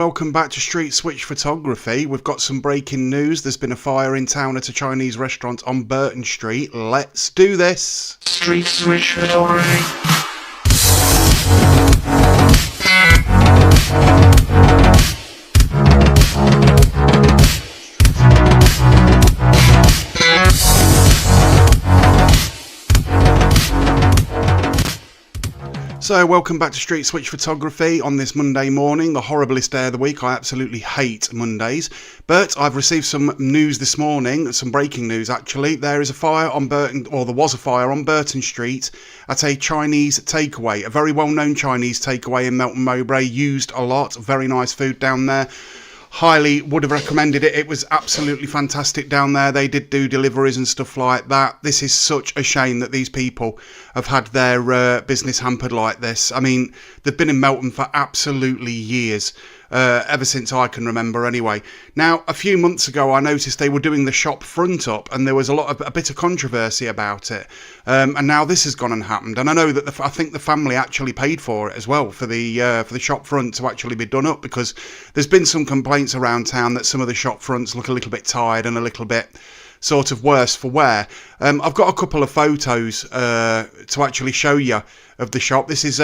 Welcome back to Street Switch Photography. We've got some breaking news. There's been a fire in town at a Chinese restaurant on Burton Street. Let's do this. Street Switch Photography. So welcome back to Street Switch Photography on this Monday morning, the horriblest day of the week. I absolutely hate Mondays, but I've received some news this morning, some breaking news actually. There is a fire on Burton, or there was a fire on Burton Street at a Chinese takeaway, a very well-known Chinese takeaway in Melton, Mowbray, used a lot, very nice food down there. Highly would have recommended it. It was absolutely fantastic down there. They did do deliveries and stuff like that. This is such a shame that these people have had their business hampered like this. I mean, they've been in Melton for absolutely years. Ever since I can remember anyway. Now, a few months ago, I noticed they were doing the shop front up and there was a bit of controversy about it. And now this has gone and happened. And I know that I think the family actually paid for it as well, for the shop front to actually be done up, because there's been some complaints around town that some of the shop fronts look a little bit tired and a little bit sort of worse for wear. I've got a couple of photos to actually show you of the shop. This is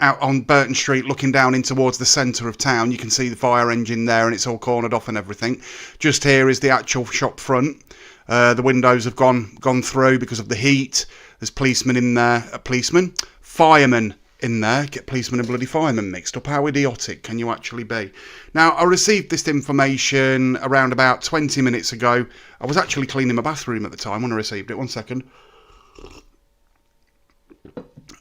out on Burton Street looking down in towards the centre of town. You can see the fire engine there and it's all cornered off and everything. Just here is the actual shop front. The windows have gone through because of the heat. There's policemen in there, firemen in there. Get policemen and bloody firemen mixed up. How idiotic can you actually be? Now, I received this information around about 20 minutes ago. I was actually cleaning my bathroom at the time when I received it. One second.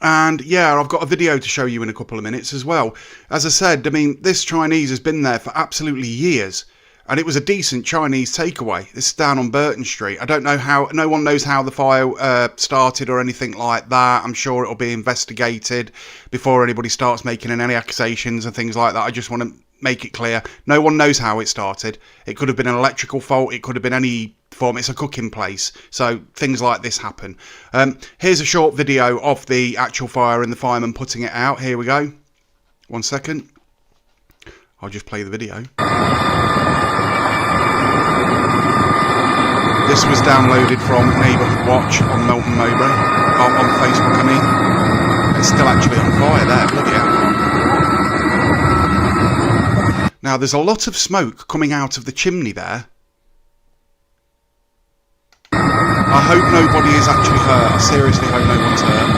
And yeah, I've got a video to show you in a couple of minutes as well. As I said, I mean, this Chinese has been there for absolutely years. And it was a decent Chinese takeaway. This is down on Burton Street. I don't know how, no one knows how the fire started or anything like that. I'm sure it'll be investigated before anybody starts making any accusations and things like that. I just want to make it clear. No one knows how it started. It could have been an electrical fault. It could have been any form. It's a cooking place. So things like this happen. Here's a short video of the actual fire and the fireman putting it out. Here we go. 1 second. I'll just play the video. This was downloaded from Neighbourhood Watch on Melton Mowbray. On Facebook, I mean. It's still actually on fire there. Bloody hell. Now, there's a lot of smoke coming out of the chimney there. I hope nobody is actually hurt. I seriously hope no one's hurt.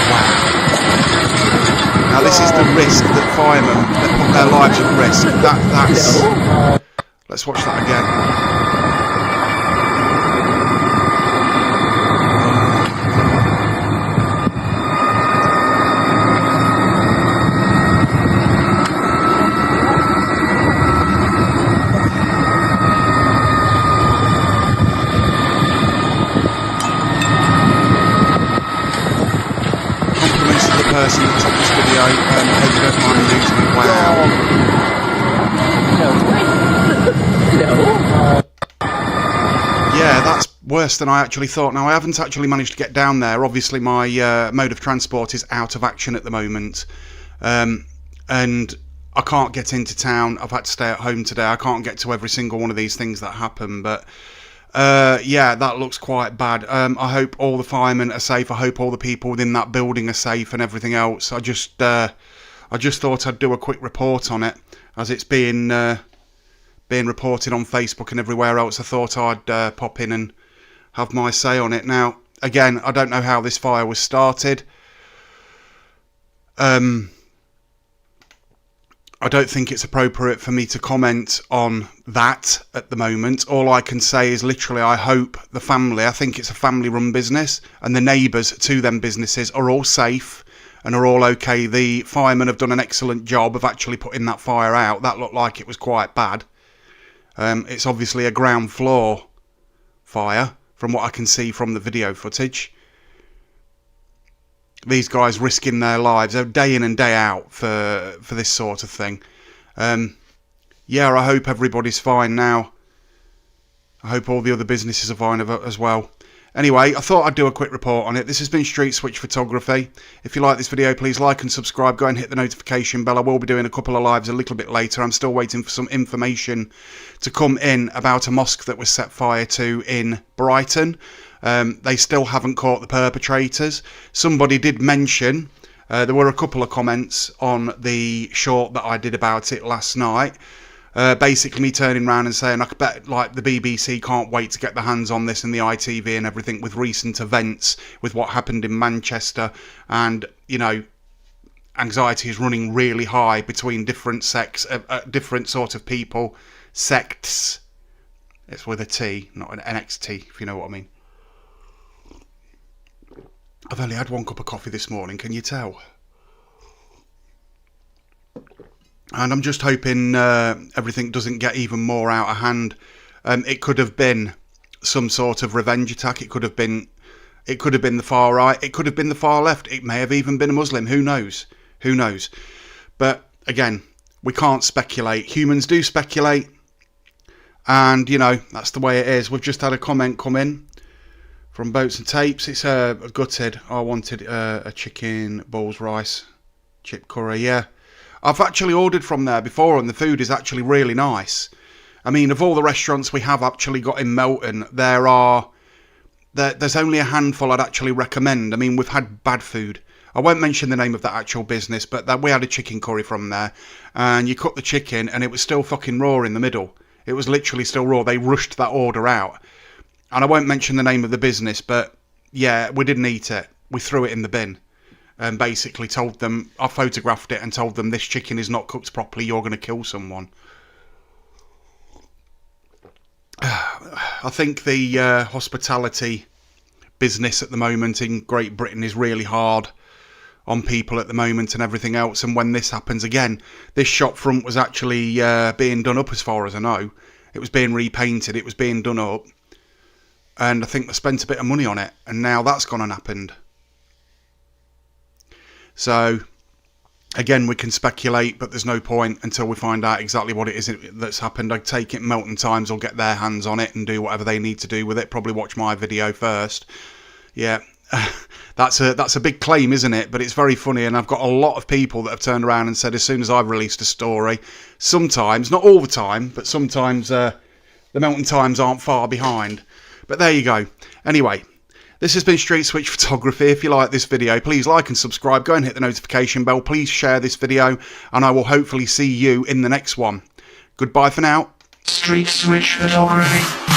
Wow. Now, this is the risk that firemen that put their lives at risk. That's... Let's watch that again. Person that took this video, I hope you don't mind using it. Wow. Yeah, that's worse than I actually thought. Now, I haven't actually managed to get down there. Obviously, my mode of transport is out of action at the moment. And I can't get into town. I've had to stay at home today. I can't get to every single one of these things that happen, but... yeah, that looks quite bad. I hope all the firemen are safe. I hope all the people within that building are safe and everything else. I just thought I'd do a quick report on it, as it's being reported on Facebook and everywhere else. I thought I'd pop in and have my say on it. Now, again, I don't know how this fire was started. I don't think it's appropriate for me to comment on that at the moment. All I can say is literally I hope the family, I think it's a family-run business, and the neighbours to them businesses are all safe and are all okay. The firemen have done an excellent job of actually putting that fire out. That looked like it was quite bad. It's obviously a ground floor fire from what I can see from the video footage. These guys risking their lives day in and day out for this sort of thing. Yeah, I hope everybody's fine now. I hope all the other businesses are fine as well. Anyway, I thought I'd do a quick report on it. This has been Street Switch Photography. If you like this video, please like and subscribe. Go and hit the notification bell. I will be doing a couple of lives a little bit later. I'm still waiting for some information to come in about a mosque that was set fire to in Brighton. They still haven't caught the perpetrators. Somebody did mention, there were a couple of comments on the short that I did about it last night. Basically me turning around and saying I bet like the BBC can't wait to get their hands on this and the ITV and everything with recent events with what happened in Manchester, and you know, anxiety is running really high between different different sort of people, sects. It's with a T, not an NXT, if you know what I mean. I've only had one cup of coffee this morning, can you tell? And I'm just hoping everything doesn't get even more out of hand. It could have been some sort of revenge attack. It could have been the far right. It could have been the far left. It may have even been a Muslim. Who knows? Who knows? But again, we can't speculate. Humans do speculate. And, you know, that's the way it is. We've just had a comment come in from Boats and Tapes. It's gutted. I wanted a chicken, balls, rice, chip curry. Yeah. I've actually ordered from there before and the food is actually really nice. I mean, of all the restaurants we have actually got in Melton, there's only a handful I'd actually recommend. I mean, we've had bad food. I won't mention the name of that actual business, but we had a chicken curry from there. And you cook the chicken and it was still fucking raw in the middle. It was literally still raw. They rushed that order out. And I won't mention the name of the business, but yeah, we didn't eat it. We threw it in the bin. And basically told them, I photographed it and told them this chicken is not cooked properly, you're going to kill someone. I think the hospitality business at the moment in Great Britain is really hard on people at the moment and everything else. And when this happens again, this shop front was actually being done up as far as I know. It was being repainted, it was being done up. And I think they spent a bit of money on it. And now that's gone and happened. So, again, we can speculate, but there's no point until we find out exactly what it is that's happened. I take it Melton Times will get their hands on it and do whatever they need to do with it. Probably watch my video first. Yeah, that's a big claim, isn't it? But it's very funny, and I've got a lot of people that have turned around and said as soon as I've released a story, sometimes, not all the time, but sometimes the Melton Times aren't far behind. But there you go. Anyway. This has been Street Switch Photography. If you like this video, please like and subscribe. Go and hit the notification bell. Please share this video, and I will hopefully see you in the next one. Goodbye for now. Street Switch Photography.